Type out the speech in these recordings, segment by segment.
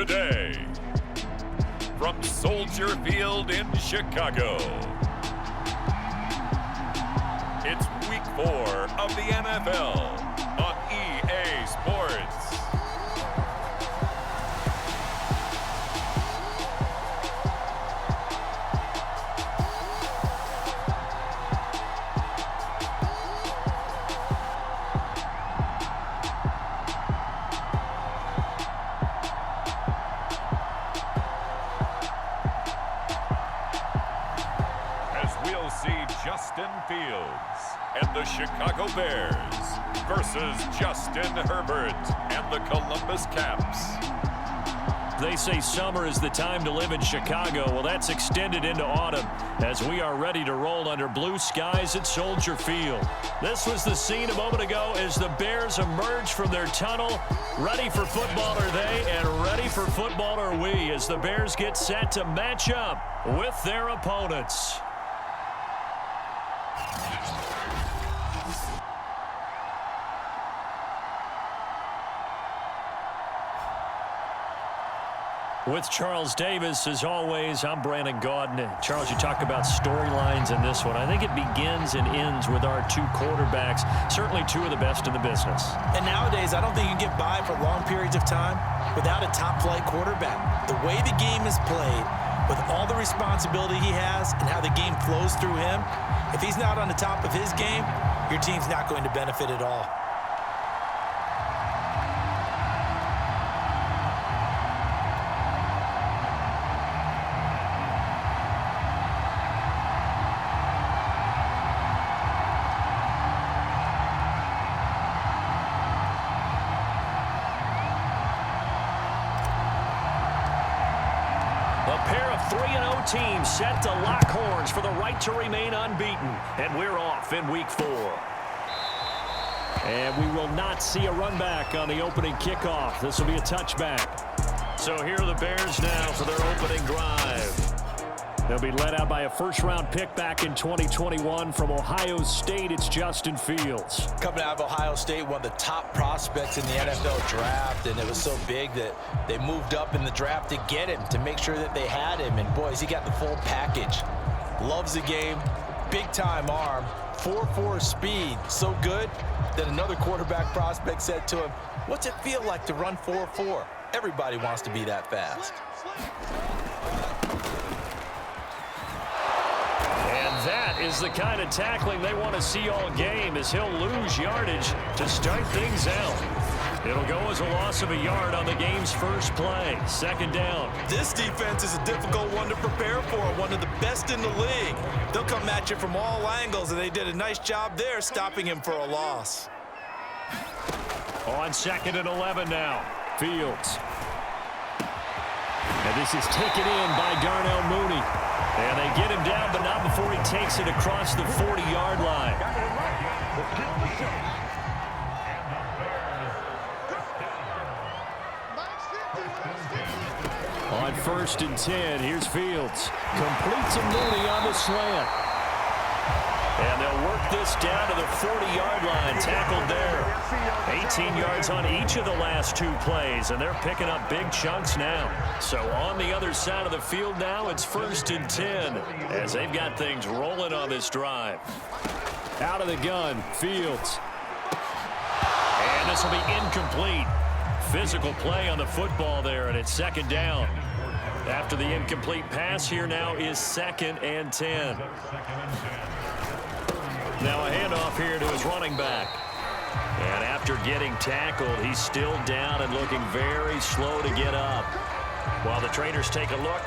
today, from Soldier Field in Chicago, it's Week 4 of the NFL on EA Sports. We'll see Justin Fields and the Chicago Bears versus Justin Herbert and the Columbus Caps. They say summer is the time to live in Chicago. Well, that's extended into autumn as we are ready to roll under blue skies at Soldier Field. This was the scene a moment ago as the Bears emerge from their tunnel. Ready for football are they, and ready for football are we as the Bears get set to match up with their opponents. With Charles Davis, as always, I'm Brandon Gaudin. Charles, you talk about storylines in this one. I think it begins and ends with our two quarterbacks, certainly two of the best in the business. And nowadays, I don't think you can get by for long periods of time without a top-flight quarterback. The way the game is played, with all the responsibility he has and how the game flows through him, if he's not on the top of his game, your team's not going to benefit at all. A pair of 3-0 teams set to lock horns for the right to remain unbeaten. And we're off in Week 4. And we will not see a run back on the opening kickoff. This will be a touchback. So here are the Bears now for their opening drive. They'll be led out by a first-round pick back in 2021 from Ohio State. It's Justin Fields. Coming out of Ohio State, one of the top prospects in the NFL draft, and it was so big that they moved up in the draft to get him, to make sure that they had him. And boys, he got the full package. Loves the game, big-time arm, 4.4 speed, so good that another quarterback prospect said to him, "What's it feel like to run 4.4? Everybody wants to be that fast." That is the kind of tackling they want to see all game as he'll lose yardage to start things out. It'll go as a loss of a yard on the game's first play. Second down. This defense is a difficult one to prepare for, one of the best in the league. They'll come at you from all angles, and they did a nice job there stopping him for a loss. On 2nd and 11 now. Fields. And this is taken in by Darnell Mooney. And they get him down, but not before he takes it across the 40-yard line. On 1st and 10, here's Fields. Complete to Mooney on the slant. And they'll work this down to the 40-yard line, tackled there. 18 yards on each of the last two plays, and they're picking up big chunks now. So on the other side of the field now, it's 1st and 10 as they've got things rolling on this drive. Out of the gun, Fields. And this will be incomplete. Physical play on the football there, and it's 2nd down. After the incomplete pass, here now is 2nd and 10. Now a handoff here to his running back. And after getting tackled, he's still down and looking very slow to get up. While the trainers take a look,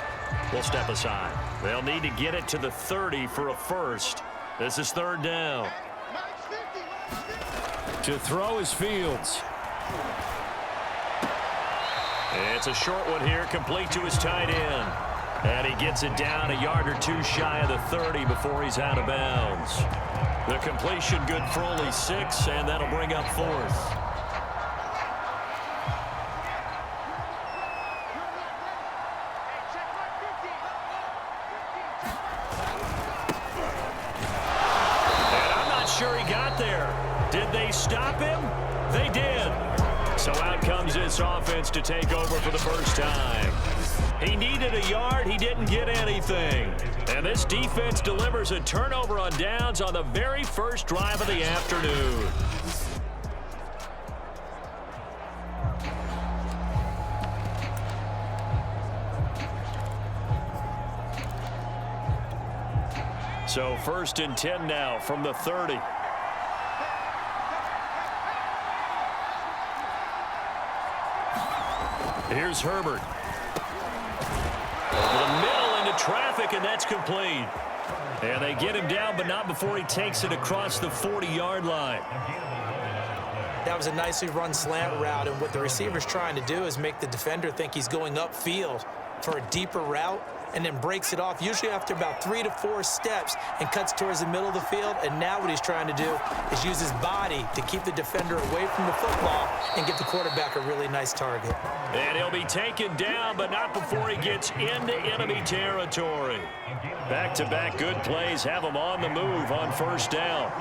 we'll step aside. They'll need to get it to the 30 for a first. This is 3rd down. To throw is Fields. It's a short one here, complete to his tight end. And he gets it down a yard or two shy of the 30 before he's out of bounds. The completion good for only 6, and that'll bring up 4th. And I'm not sure he got there. Did they stop him? They did. So out comes this offense to take over for the first time. He needed a yard. He didn't get anything. And this defense delivers a turnover on downs on the very first drive of the afternoon. So 1st and 10 now from the 30. Here's Herbert. Over the middle into traffic, and that's complete. And they get him down, but not before he takes it across the 40-yard line. That was a nicely run slant route, and what the receiver's trying to do is make the defender think he's going upfield for a deeper route, and then breaks it off, usually after about 3 to 4 steps, and cuts towards the middle of the field. And now what he's trying to do is use his body to keep the defender away from the football and give the quarterback a really nice target. And he'll be taken down, but not before he gets into enemy territory. Back-to-back good plays have him on the move on 1st down.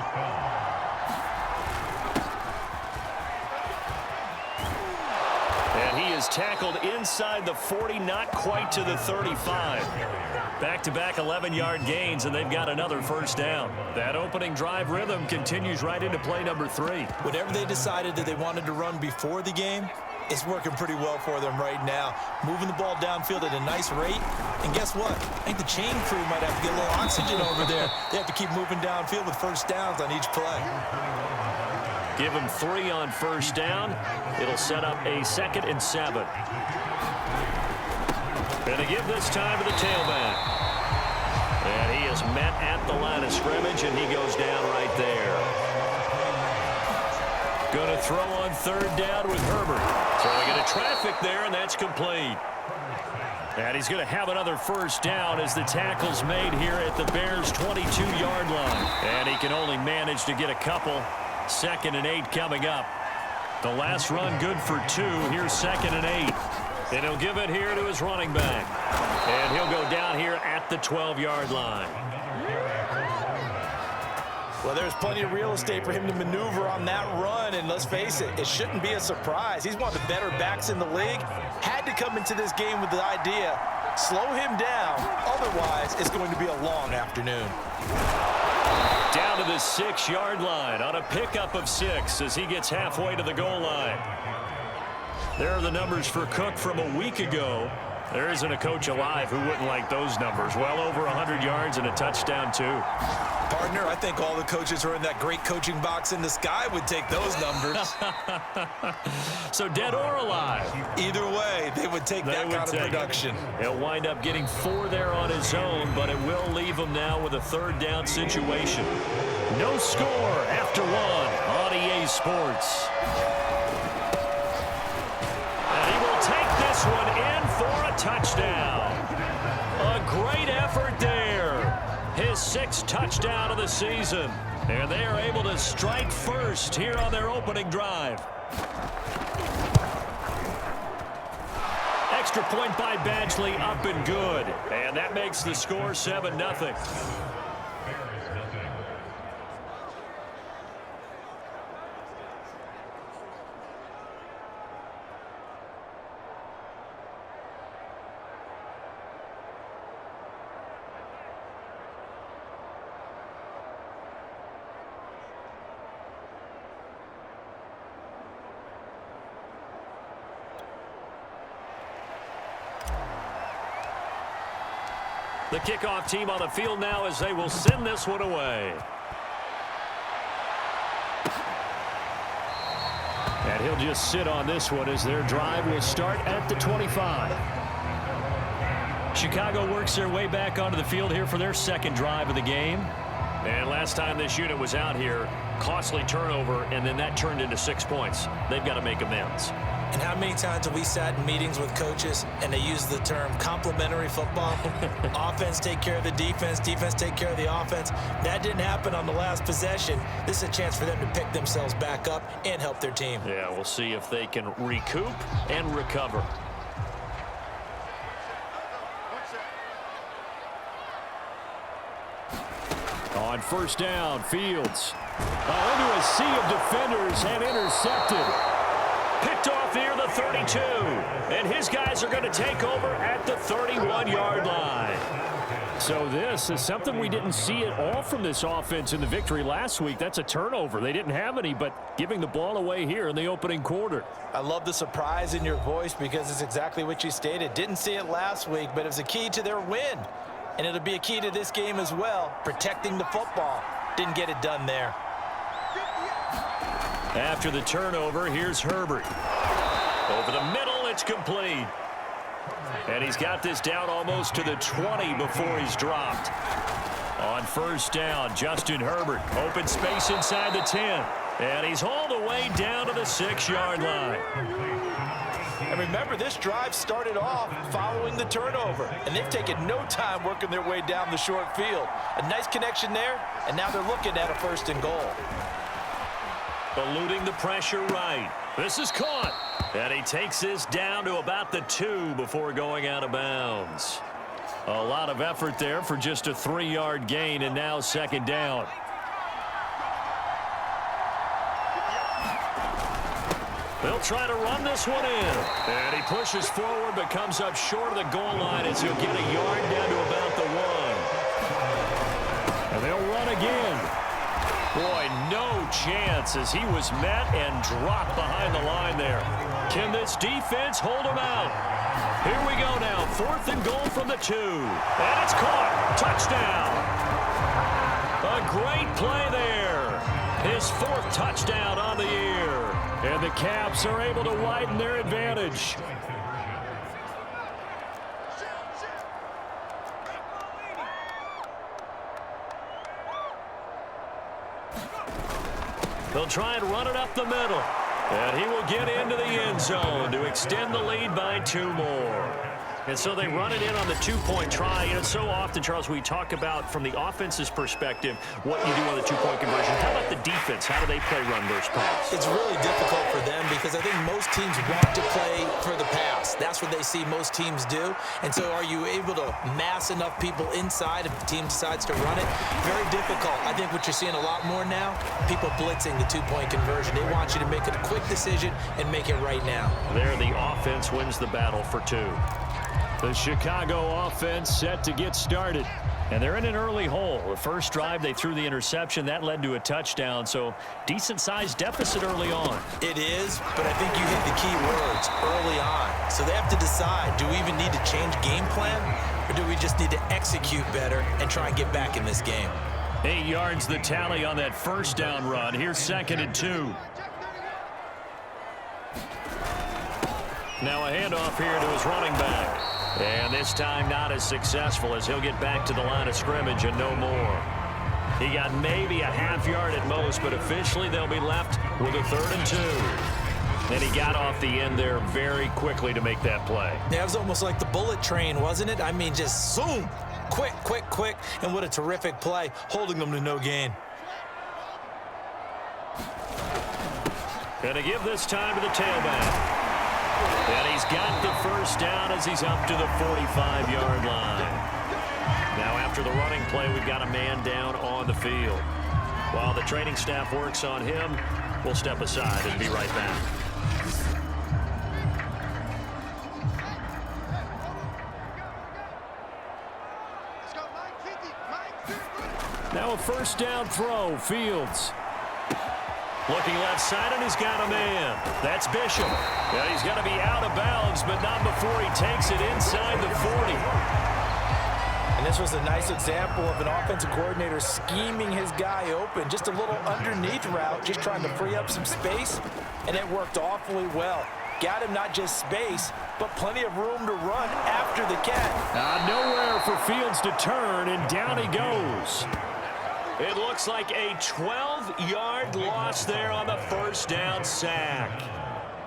And he is tackled inside the 40, not quite to the 35. Back-to-back 11-yard gains, and they've got another 1st down. That opening drive rhythm continues right into play number 3. Whatever they decided that they wanted to run before the game, it's working pretty well for them right now. Moving the ball downfield at a nice rate. And guess what? I think the chain crew might have to get a little oxygen over there. They have to keep moving downfield with 1st downs on each play. Give him 3 on 1st down. It'll set up a 2nd and 7. And they give this time to the tailback. And he is met at the line of scrimmage, and he goes down right there. Going to throw on 3rd down with Herbert. Throwing into traffic there, and that's complete. And he's going to have another 1st down as the tackle's made here at the Bears' 22-yard line. And he can only manage to get a couple. 2nd and 8 coming up. The last run good for 2. Here's 2nd and 8. And he'll give it here to his running back. And he'll go down here at the 12-yard line. Well, there's plenty of real estate for him to maneuver on that run, and let's face it, it shouldn't be a surprise. He's one of the better backs in the league. Had to come into this game with the idea, slow him down, otherwise it's going to be a long afternoon. Down to the 6-yard line on a pickup of 6 as he gets halfway to the goal line. There are the numbers for Cook from a week ago. There isn't a coach alive who wouldn't like those numbers. Well over 100 yards and a touchdown, too. Partner, I think all the coaches who are in that great coaching box in the sky would take those numbers. So dead or alive? Either way, they would take that kind of production. He'll wind up getting 4 there on his own, but it will leave him now with a 3rd down situation. No score after 1 on EA Sports. And he will take this one in for a touchdown. A great effort there. His 6th touchdown of the season. And they are able to strike first here on their opening drive. Extra point by Badgley, up and good. And that makes the score 7-0. The kickoff team on the field now as they will send this one away. And he'll just sit on this one as their drive will start at the 25. Chicago works their way back onto the field here for their 2nd drive of the game. And last time this unit was out here, costly turnover, and then that turned into 6 points. They've got to make amends. And how many times have we sat in meetings with coaches and they use the term complementary football? Offense take care of the defense, defense take care of the offense. That didn't happen on the last possession. This is a chance for them to pick themselves back up and help their team. Yeah, we'll see if they can recoup and recover. On 1st down, Fields into a sea of defenders and intercepted. Picked off near the 32. And his guys are going to take over at the 31-yard line. So this is something we didn't see at all from this offense in the victory last week. That's a turnover. They didn't have any, but giving the ball away here in the opening quarter. I love the surprise in your voice because it's exactly what you stated. Didn't see it last week, but it was a key to their win. And it'll be a key to this game as well, protecting the football. Didn't get it done there. After the turnover, here's Herbert. Over the middle, it's complete. And he's got this down almost to the 20 before he's dropped. On first down, Justin Herbert. Open space inside the 10. And he's hauled away down to the 6-yard line. And remember, this drive started off following the turnover. And they've taken no time working their way down the short field. A nice connection there, and now they're looking at a 1st and goal. Eluding the pressure right. This is caught. And he takes this down to about the 2 before going out of bounds. A lot of effort there for just a 3-yard gain, and now 2nd down. They'll try to run this one in. And he pushes forward but comes up short of the goal line as he'll get a yard down to about the 1. And they'll run again. Boy, no chance as he was met and dropped behind the line there. Can this defense hold him out? Here we go now. 4th and goal from the 2. And it's caught. Touchdown. A great play there. His 4th touchdown on the year. And the Caps are able to widen their advantage. They'll try and run it up the middle. And he will get into the end zone to extend the lead by 2 more. And so they run it in on the 2-point try. You know, so often, Charles, we talk about from the offense's perspective what you do on the 2-point conversion. How about the defense? How do they play run versus pass? It's really difficult for them because I think most teams want to play for the pass. That's what they see most teams do. And so are you able to mass enough people inside if the team decides to run it? Very difficult. I think what you're seeing a lot more now, people blitzing the 2-point conversion. They want you to make a quick decision and make it right now. There, the offense wins the battle for 2. The Chicago offense set to get started. And they're in an early hole. The first drive, they threw the interception. That led to a touchdown. So decent-sized deficit early on. It is, but I think you hit the key words early on. So they have to decide, do we even need to change game plan? Or do we just need to execute better and try and get back in this game? 8 yards the tally on that first down run. Here's 2nd and 2. Now a handoff here to his running back. And this time not as successful as he'll get back to the line of scrimmage and no more. He got maybe a half yard at most, but officially they'll be left with a 3rd and 2. And he got off the end there very quickly to make that play. Yeah, it was almost like the bullet train, wasn't it? I mean, just zoom, quick, quick, quick, and what a terrific play, holding them to no gain. Gonna give this time to the tailback. And he's got the first down as he's up to the 45-yard line. Now after the running play, we've got a man down on the field. While the training staff works on him, we'll step aside and be right back. Now a first down throw, Fields. Looking left side, and he's got a man. That's Bishop. Yeah, he's got to be out of bounds, but not before he takes it inside the 40. And this was a nice example of an offensive coordinator scheming his guy open. Just a little underneath route, just trying to free up some space, and it worked awfully well. Got him not just space, but plenty of room to run after the catch. Nowhere for Fields to turn, and down he goes. It looks like a 12-yard loss there on the first down sack.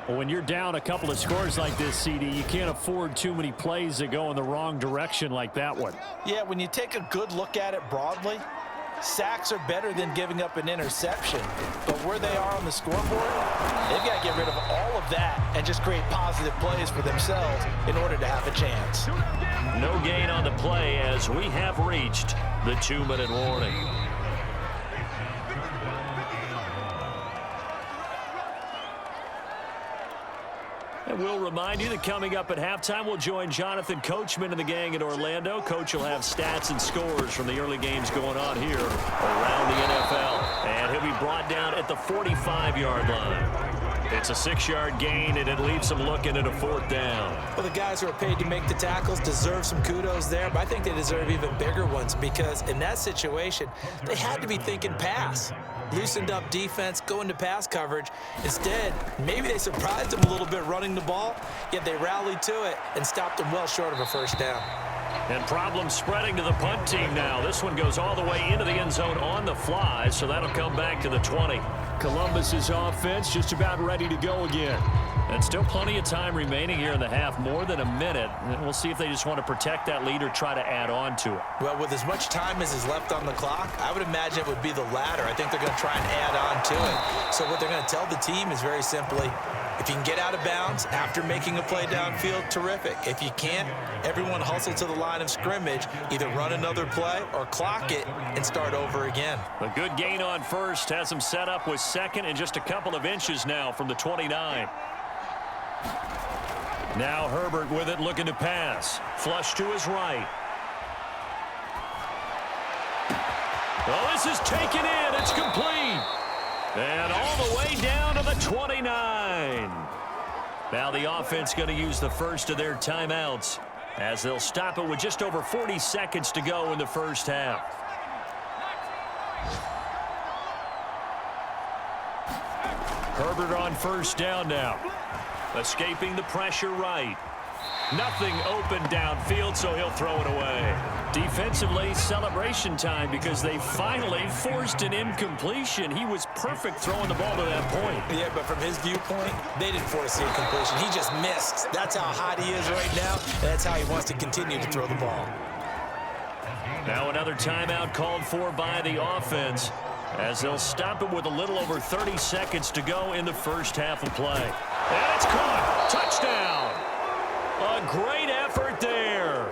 Well, when you're down a couple of scores like this, CD, you can't afford too many plays that go in the wrong direction like that one. Yeah, when you take a good look at it broadly, sacks are better than giving up an interception. But where they are on the scoreboard, they've got to get rid of all of that and just create positive plays for themselves in order to have a chance. No gain on the play as we have reached the 2-minute warning. we'll remind you that coming up at halftime, we'll join Jonathan Coachman and the gang in Orlando. Coach will have stats and scores from the early games going on here around the NFL. And he'll be brought down at the 45-yard line. It's a 6-yard gain, and it leaves them looking at a 4th down. Well, the guys who are paid to make the tackles deserve some kudos there, but I think they deserve even bigger ones because in that situation, they had to be thinking pass. Loosened up defense, going to pass coverage. Instead, maybe they surprised them a little bit running the ball, yet they rallied to it and stopped them well short of a 1st down. And problems spreading to the punt team now. This one goes all the way into the end zone on the fly, so that'll come back to the 20. Columbus's offense just about ready to go again. And still plenty of time remaining here in the half, more than a minute. And we'll see if they just want to protect that lead or try to add on to it. Well, with as much time as is left on the clock, I would imagine it would be the latter. I think they're going to try and add on to it. So what they're going to tell the team is very simply, if you can get out of bounds after making a play downfield, terrific. If you can't, everyone hustle to the line of scrimmage, either run another play or clock it and start over again. A good gain on first has them set up with 2nd and just a couple of inches now from the 29. Now Herbert with it, looking to pass. Flush to his right. Well, this is taken in. It's complete. And all the way down to the 29. Now the offense going to use the first of their timeouts as they'll stop it with just over 40 seconds to go in the 1st half. Herbert on 1st down now. Escaping the pressure right. Nothing open downfield, so he'll throw it away. Defensively, celebration time because they finally forced an incompletion. He was perfect throwing the ball to that point. Yeah, but from his viewpoint, they didn't force the incompletion. He just missed. That's how hot he is right now, and that's how he wants to continue to throw the ball. Now another timeout called for by the offense as they'll stop it with a little over 30 seconds to go in the 1st half of play. And it's caught. Touchdown. A great effort there.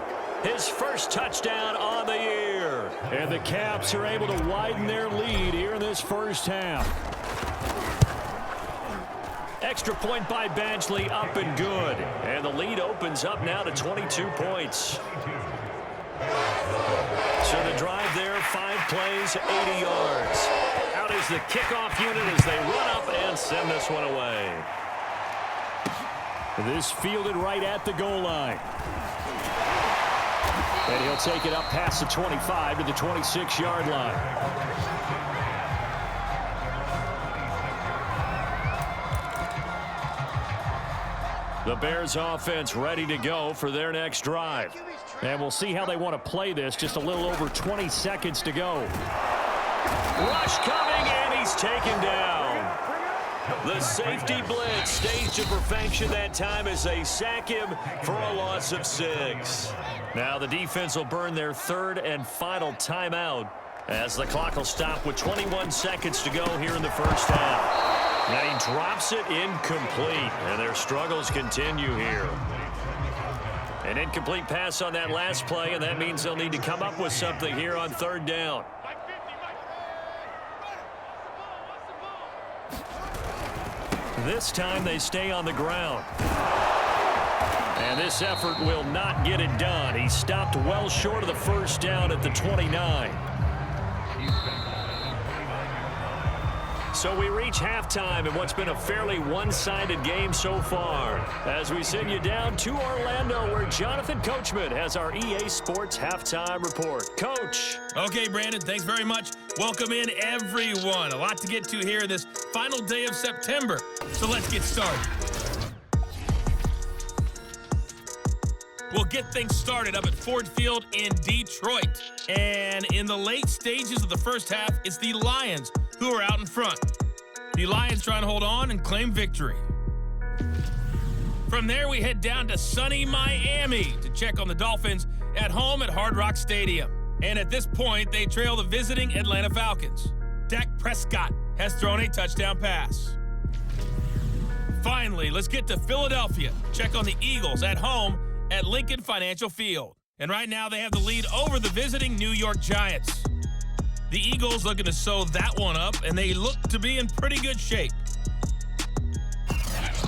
His 1st touchdown on the year. And the Caps are able to widen their lead here in this 1st half. Extra point by Badgley, up and good. And the lead opens up now to 22 points. So the drive there, 5 plays, 80 yards. Out is the kickoff unit as they run up and send this one away. This fielded right at the goal line. And he'll take it up past the 25 to the 26-yard line. The Bears offense ready to go for their next drive. And we'll see how they want to play this. Just a little over 20 seconds to go. Rush coming, and he's taken down. The safety blitz staged to perfection that time as they sack him for a loss of 6. Now the defense will burn their 3rd and final timeout as the clock will stop with 21 seconds to go here in the 1st half. And he drops it incomplete, and their struggles continue here. An incomplete pass on that last play, and that means they'll need to come up with something here on 3rd down. This time they stay on the ground. And this effort will not get it done. He stopped well short of the 1st down at the 29. So we reach halftime in what's been a fairly one-sided game so far as we send you down to Orlando where Jonathan Coachman has our EA Sports Halftime Report. Coach. Okay, Brandon, thanks very much. Welcome in, everyone. A lot to get to here this final day of September. So let's get started. We'll get things started up at Ford Field in Detroit. And in the late stages of the 1st half, it's the Lions who are out in front. The Lions trying to hold on and claim victory. From there, we head down to sunny Miami to check on the Dolphins at home at Hard Rock Stadium. And at this point, they trail the visiting Atlanta Falcons. Dak Prescott has thrown a touchdown pass. Finally, let's get to Philadelphia. Check on the Eagles at home at Lincoln Financial Field. And right now, they have the lead over the visiting New York Giants. The Eagles looking to sew that one up, and they look to be in pretty good shape.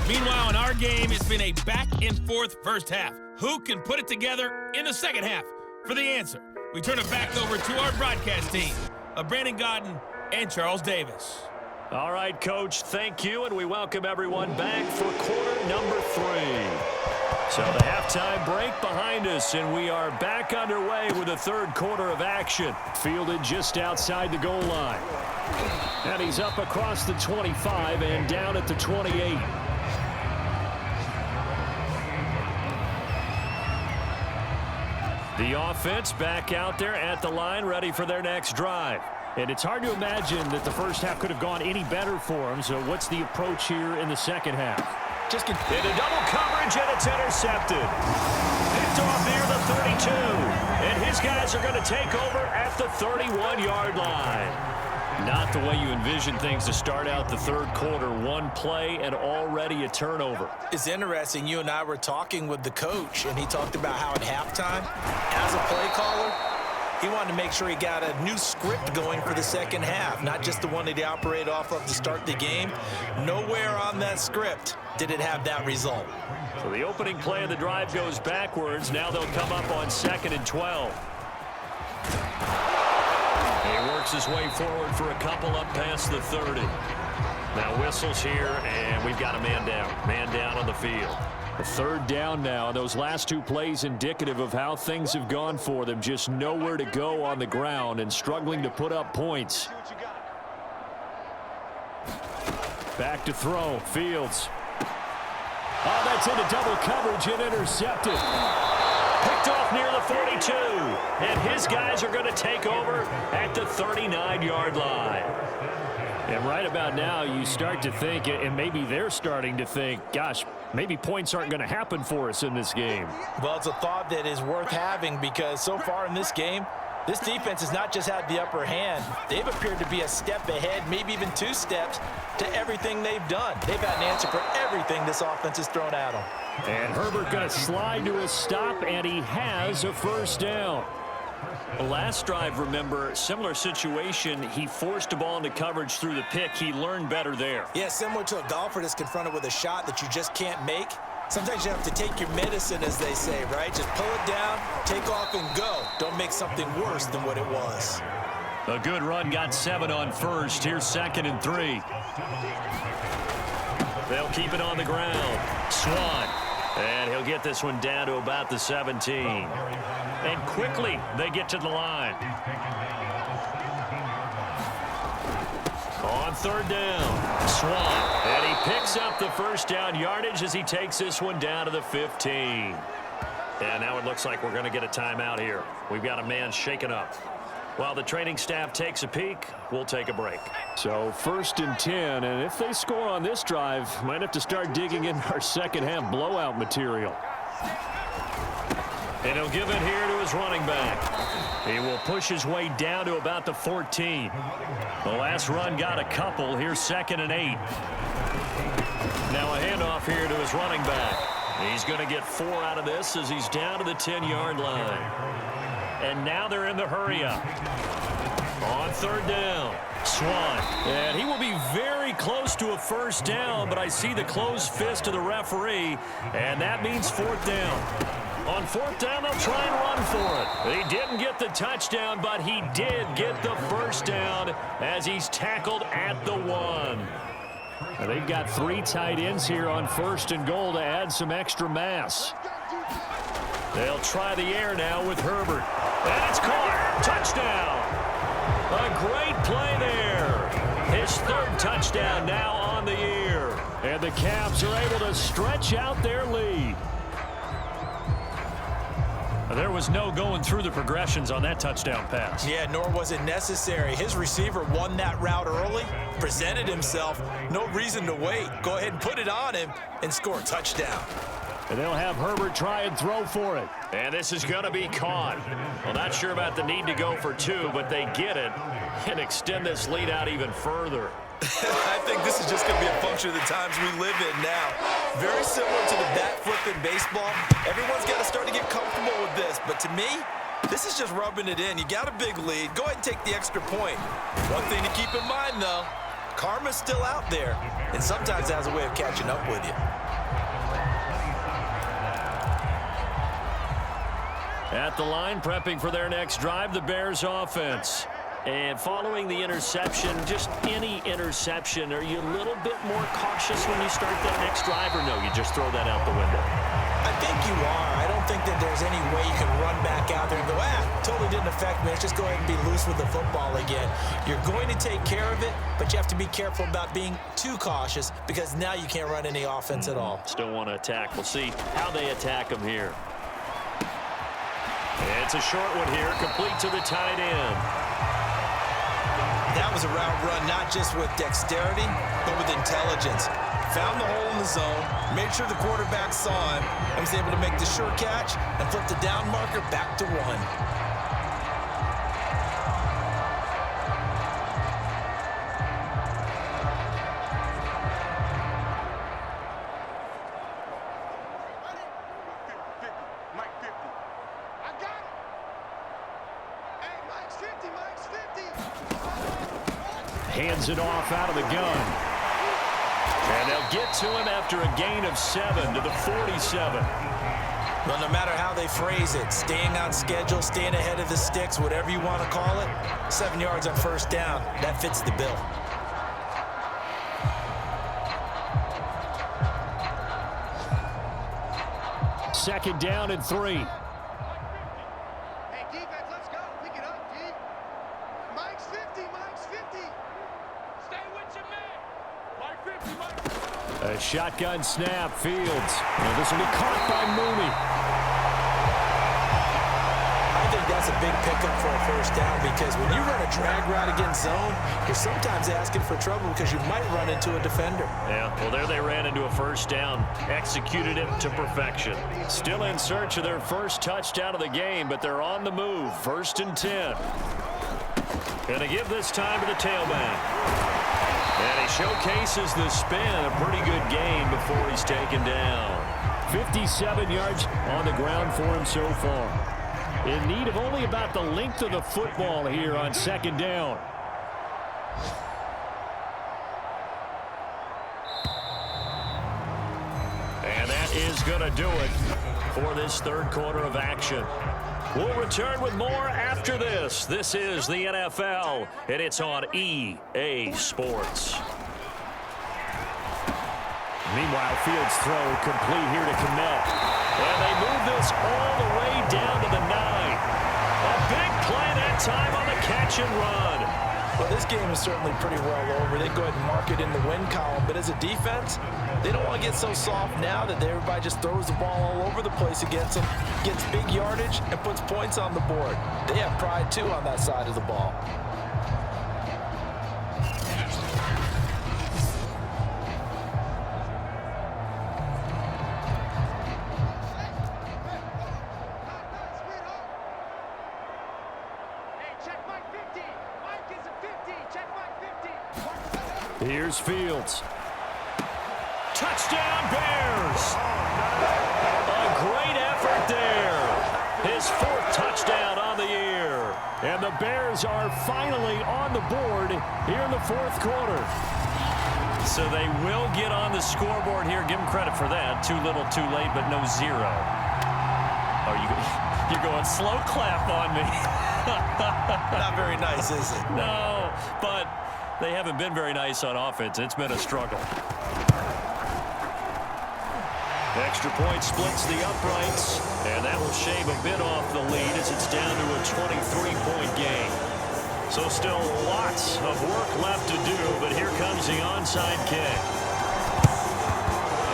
Meanwhile, in our game, it's been a back-and-forth first half. Who can put it together in the second half? For the answer, we turn it back over to our broadcast team of Brandon Gaudin and Charles Davis. All right, Coach, thank you, and we welcome everyone back for quarter number 3. So the halftime break behind us, and we are back underway with the third quarter of action. Fielded just outside the goal line. And he's up across the 25 and down at the 28. The offense back out there at the line, ready for their next drive. And it's hard to imagine that the first half could have gone any better for him. So what's the approach here in the second half? Just into double coverage, and it's intercepted. Picked off near the 32. And his guys are going to take over at the 31-yard line. Not the way you envision things to start out the third quarter. One play and already a turnover. It's interesting. You and I were talking with the coach, and he talked about how at halftime, as a play caller, he wanted to make sure he got a new script going for the second half, not just the one that he operated off of to start the game. Nowhere on that script did it have that result. So the opening play of the drive goes backwards. Now they'll come up on 2nd and 12. He works his way forward for a couple up past the 30. Now whistles here, and we've got a man down. Man down on the field. A third down now. Those last two plays indicative of how things have gone for them. Just nowhere to go on the ground and struggling to put up points. Back to throw. Fields. Oh, that's into double coverage and intercepted. Picked off near the 42. And his guys are going to take over at the 39-yard line. And right about now, you start to think, and maybe they're starting to think, gosh, maybe points aren't going to happen for us in this game. Well, it's a thought that is worth having because so far in this game, this defense has not just had the upper hand. They've appeared to be a step ahead, maybe even 2 steps to everything they've done. They've had an answer for everything this offense has thrown at them. And Herbert going to slide to a stop, and he has a first down. The last drive, remember, similar situation. He forced a ball into coverage through the pick. He learned better there. Yeah, similar to a golfer that's confronted with a shot that you just can't make. Sometimes you have to take your medicine, as they say, right? Just pull it down, take off, and go. Don't make something worse than what it was. A good run, got 7 on first. Here's 2nd and 3. They'll keep it on the ground. Swan. And he'll get this one down to about the 17. And quickly, they get to the line. On 3rd down, Swan. And he picks up the first down yardage as he takes this one down to the 15. And now it looks like we're going to get a timeout here. We've got a man shaken up. While the training staff takes a peek, we'll take a break. So 1st and 10, and if they score on this drive, might have to start digging in our second half blowout material. And he'll give it here to his running back. He will push his way down to about the 14. The last run got a couple. Here's 2nd and 8. Now a handoff here to his running back. He's going to get 4 out of this as he's down to the 10-yard line. And now they're in the hurry up. On 3rd down, Swan. And he will be very close to a first down, but I see the closed fist of the referee, and that means 4th down. On 4th down, they'll try and run for it. He didn't get the touchdown, but he did get the first down as he's tackled at the 1. And they've got 3 tight ends here on 1st and goal to add some extra mass. They'll try the air now with Herbert. And it's caught. Touchdown. A great play there. His 3rd touchdown now on the year. And the Caps are able to stretch out their lead. There was no going through the progressions on that touchdown pass. Yeah, nor was it necessary. His receiver won that route early, presented himself. No reason to wait. Go ahead and put it on him and score a touchdown. And they'll have Herbert try and throw for it. And this is going to be caught. Well, not sure about the need to go for 2, but they get it and extend this lead out even further. I think this is just going to be a function of the times we live in now. Very similar to the bat flip in baseball. Everyone's got to start to get comfortable with this. But to me, this is just rubbing it in. You got a big lead. Go ahead and take the extra point. One thing to keep in mind, though, karma's still out there, and sometimes it has a way of catching up with you. At the line, prepping for their next drive, the Bears offense. And following the interception, just any interception, are you a little bit more cautious when you start that next drive, or no, you just throw that out the window? I think you are. I don't think that there's any way you can run back out there and go, totally didn't affect me. Let's just go ahead and be loose with the football again. You're going to take care of it, but you have to be careful about being too cautious because now you can't run any offense at all. Still want to attack. We'll see how they attack them here. It's a short one here, complete to the tight end. That was a route run not just with dexterity, but with intelligence. Found the hole in the zone, made sure the quarterback saw him, and was able to make the sure catch and flip the down marker back to 1. Hands it off out of the gun. And they'll get to him after a gain of 7 to the 47. Well, no matter how they phrase it, staying on schedule, staying ahead of the sticks, whatever you want to call it, 7 yards on first down, that fits the bill. Second down and 3. A shotgun snap, Fields. Well, this will be caught by Mooney. I think that's a big pickup for a first down because when you run a drag route against zone, you're sometimes asking for trouble because you might run into a defender. Yeah, well, there they ran into a first down. Executed it to perfection. Still in search of their first touchdown of the game, but they're on the move. 1st and 10. Gonna give this time to the tailback. And he showcases the spin. A pretty good game before he's taken down. 57 yards on the ground for him so far. In need of only about the length of the football here on 2nd down. And that is going to do it for this 3rd quarter of action. We'll return with more after this. This is the NFL, and it's on EA Sports. Meanwhile, Fields' throw complete here to Kmet. And they move this all the way down to the 9. A big play that time on the catch and run. Well, this game is certainly pretty well over. They go ahead and mark it in the win column. But as a defense, they don't want to get so soft now that everybody just throws the ball all over the place against them, gets big yardage, and puts points on the board. They have pride, too, on that side of the ball. Here's Fields. Touchdown, Bears! A great effort there. His 4th touchdown on the year. And the Bears are finally on the board here in the 4th quarter. So they will get on the scoreboard here. Give them credit for that. Too little, too late, but no 0. Oh, you're going slow clap on me. Not very nice, is it? No, but they haven't been very nice on offense. It's been a struggle. Extra point splits the uprights, and that will shave a bit off the lead as it's down to a 23-point game. So still lots of work left to do, but here comes the onside kick.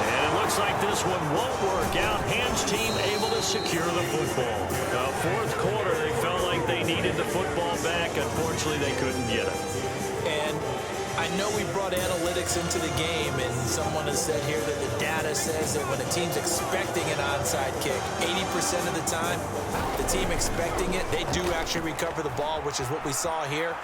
And it looks like this one won't work out. Ham's team able to secure the football. The 4th quarter, they felt like they needed the football back. Unfortunately, they couldn't get it. And I know we brought analytics into the game, and someone has said here that the data says that when a team's expecting an onside kick, 80% of the time, the team expecting it, they do actually recover the ball, which is what we saw here.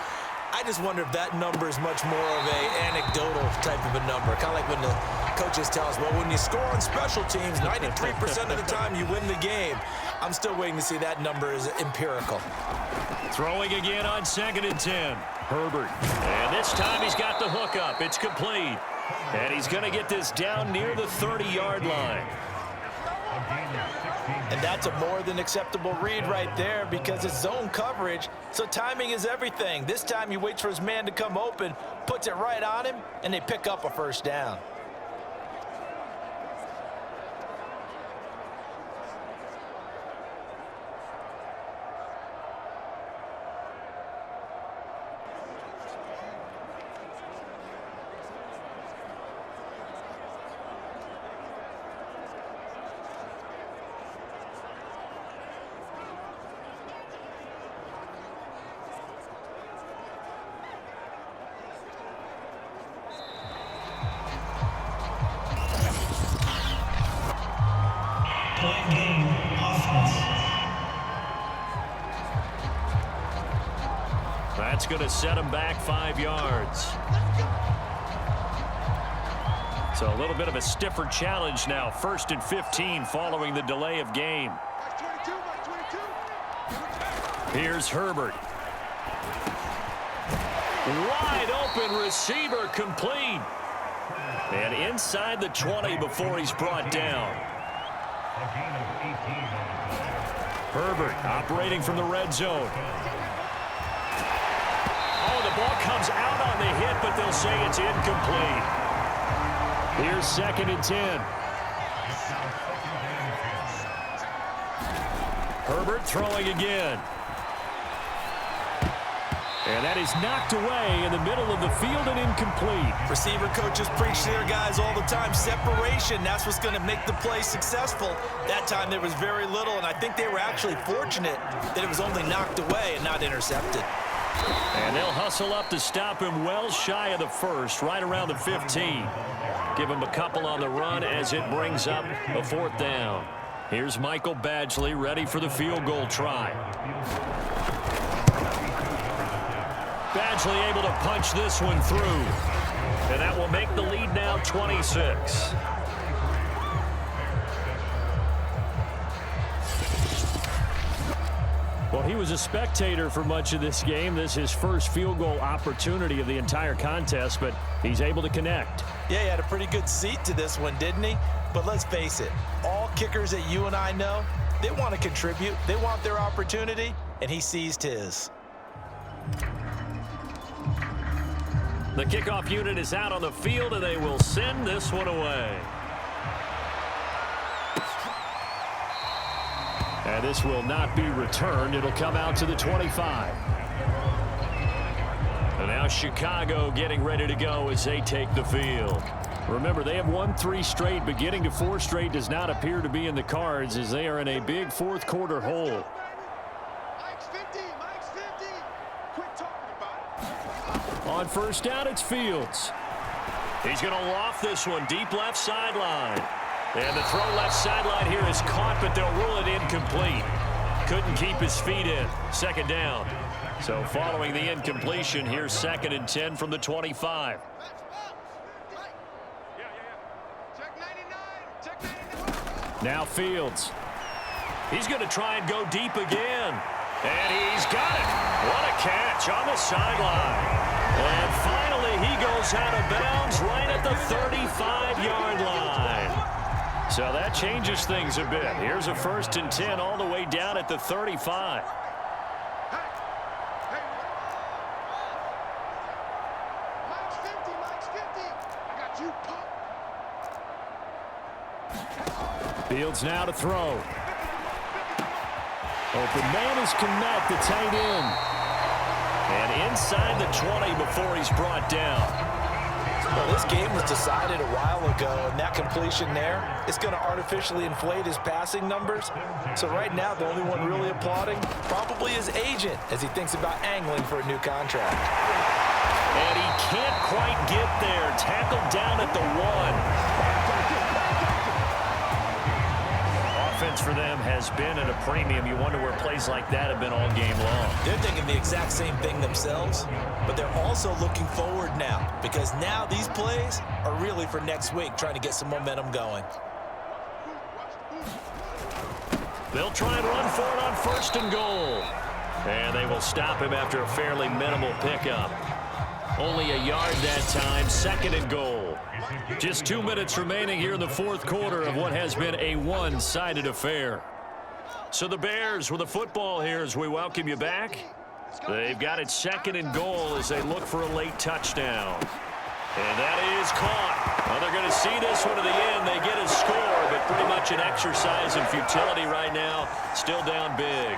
I just wonder if that number is much more of a anecdotal type of a number. Kind of like when the coaches tell us, well, when you score on special teams, 93% of the time you win the game. I'm still waiting to see that number is empirical. Throwing again on 2nd and 10. Herbert. And this time he's got the hookup. It's complete. And he's going to get this down near the 30-yard line. And that's a more than acceptable read right there because it's zone coverage, so timing is everything. This time he waits for his man to come open, puts it right on him, and they pick up a first down. That's going to set him back 5 yards. So a little bit of a stiffer challenge now. 1st and 15 following the delay of game. Here's Herbert. Wide open receiver complete. And inside the 20 before he's brought down. Herbert operating from the red zone. Oh, the ball comes out on the hit, but they'll say it's incomplete. Here's 2nd and 10. Herbert throwing again. And that is knocked away in the middle of the field and incomplete. Receiver coaches preach to their guys all the time. Separation, that's what's going to make the play successful. That time there was very little, and I think they were actually fortunate that it was only knocked away and not intercepted. And they'll hustle up to stop him well shy of the 1st, right around the 15. Give him a couple on the run as it brings up a 4th down. Here's Michael Badgley ready for the field goal try. Badgley able to punch this one through. And that will make the lead now 26. Well, he was a spectator for much of this game. This is his first field goal opportunity of the entire contest, but he's able to connect. Yeah, he had a pretty good seat to this one, didn't he? But let's face it, all kickers that you and I know, they want to contribute. They want their opportunity, and he seized his. The kickoff unit is out on the field, and they will send this one away. And this will not be returned. It'll come out to the 25. And now Chicago getting ready to go as they take the field. Remember, they have won 3 straight, but getting to 4 straight does not appear to be in the cards as they are in a big 4th quarter hole. On 1st down, it's Fields. He's going to loft this one deep left sideline. And the throw left sideline here is caught, but they'll rule it incomplete. Couldn't keep his feet in. 2nd down. So following the incompletion, here's 2nd and 10 from the 25. Now Fields. He's going to try and go deep again. And he's got it. What a catch on the sideline. And finally, he goes out of bounds right at the 35-yard line. So that changes things a bit. Here's a 1st and 10 all the way down at the 35. Fields now to throw. Open man is Kmet, the tight end. And inside the 20 before he's brought down. Well, this game was decided a while ago, and that completion there is going to artificially inflate his passing numbers. So right now, the only one really applauding probably his agent as he thinks about angling for a new contract. And he can't quite get there. Tackled down at the 1. Offense for them has been at a premium. You wonder where plays like that have been all game long. They're thinking the exact same thing themselves, but they're also looking forward now because now these plays are really for next week, trying to get some momentum going. They'll try and run for it on 1st and goal. And they will stop him after a fairly minimal pickup. Only a yard that time, 2nd and goal. Just 2 minutes remaining here in the 4th quarter of what has been a one-sided affair. So the Bears with the football here as we welcome you back. They've got it 2nd and goal as they look for a late touchdown. And that is caught. Well, they're going to see this one to the end. They get a score, but pretty much an exercise in futility right now. Still down big.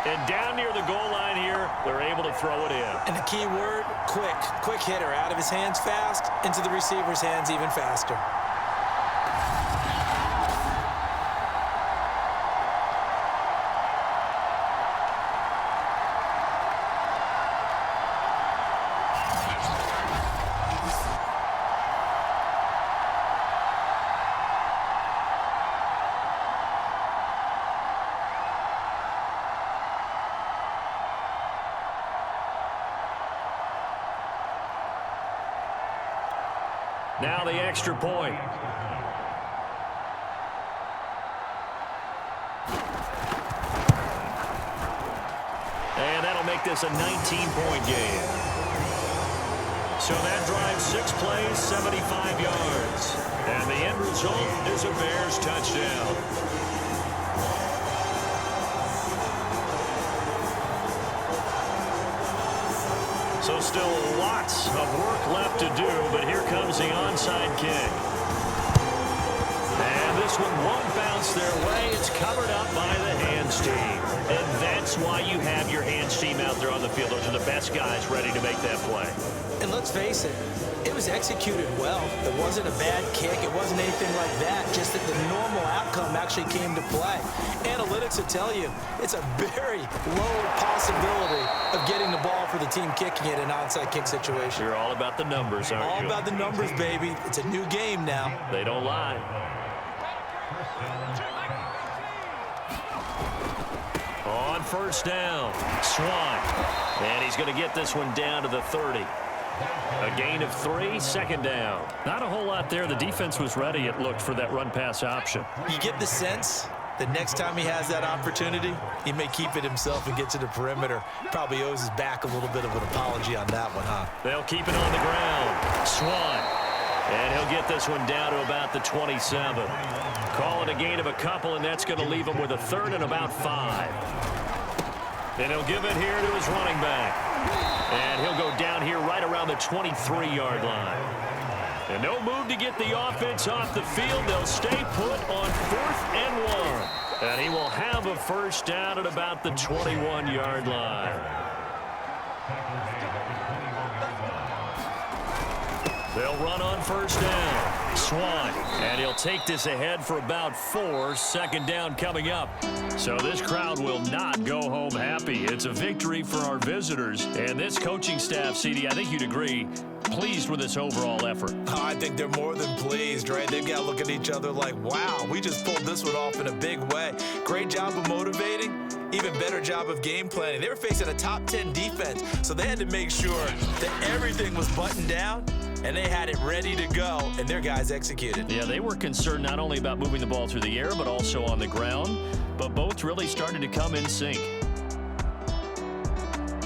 And down near the goal line here, they're able to throw it in. And the key word, quick. Quick hitter. Out of his hands fast, into the receiver's hands even faster. Now the extra point. And that'll make this a 19-point game. So that drives 6 plays, 75 yards. And the end result is a Bears touchdown. So still lots of work left to do, but here comes the onside kick. And this one won't bounce their way. It's covered up by the hands team. And that's why you have your hands team out there on the field. Those are the best guys ready to make that play. And let's face it, it was executed well. It wasn't a bad kick. It wasn't anything like that. Just that the normal outcome actually came to play. Analytics will tell you it's a very low possibility of getting the ball for the team kicking it in an onside kick situation. You're all about the numbers, aren't you? All about the numbers, baby. It's a new game now. They don't lie. On 1st down, Swann. And he's going to get this one down to the 30. A gain of 3, 2nd down. Not a whole lot there. The defense was ready, it looked, for that run-pass option. You get the sense that next time he has that opportunity, he may keep it himself and get to the perimeter. Probably owes his back a little bit of an apology on that one, huh? They'll keep it on the ground. Swann. And he'll get this one down to about the 27. Call it a gain of a couple, and that's going to leave him with a 3rd and about 5. And he'll give it here to his running back. And he'll go down here right around the 23-yard line. And no move to get the offense off the field. They'll stay put on 4th and 1. And he will have a 1st down at about the 21-yard line. They'll run on 1st down. Swann, and he'll take this ahead for about 4. 2nd down coming up. So this crowd will not go home happy. It's a victory for our visitors. And this coaching staff, CD, I think you'd agree, pleased with this overall effort. Oh, I think they're more than pleased, right? They've got to look at each other like, wow, we just pulled this one off in a big way. Great job of motivating. Even better job of game planning. They were facing a top 10 defense, so they had to make sure that everything was buttoned down, and they had it ready to go, and their guys executed. Yeah, they were concerned not only about moving the ball through the air, but also on the ground, but both really started to come in sync.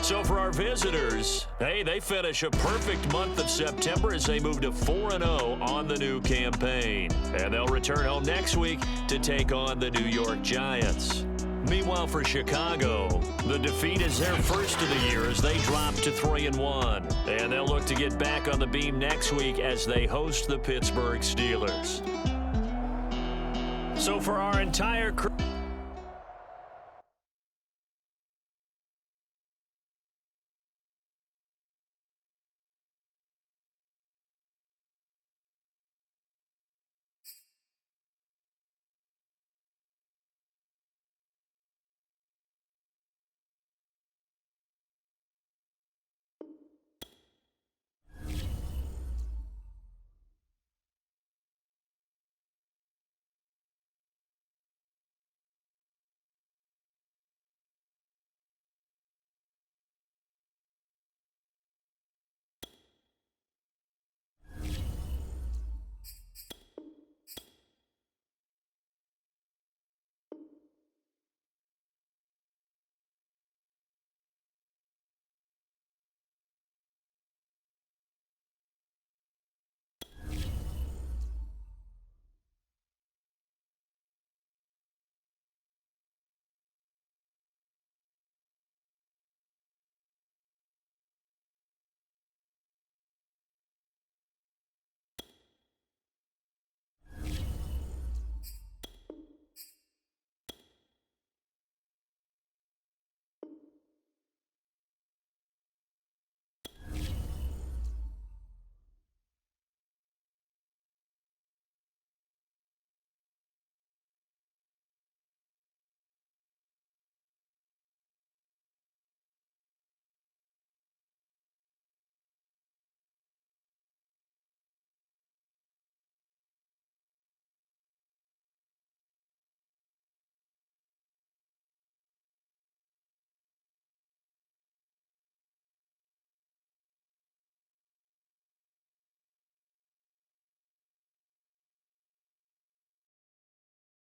So for our visitors, hey, they finish a perfect month of September as they move to 4-0 on the new campaign. And they'll return home next week to take on the New York Giants. Meanwhile, for Chicago, the defeat is their first of the year as they drop to 3-1. And they'll look to get back on the beam next week as they host the Pittsburgh Steelers. So for our entire crew...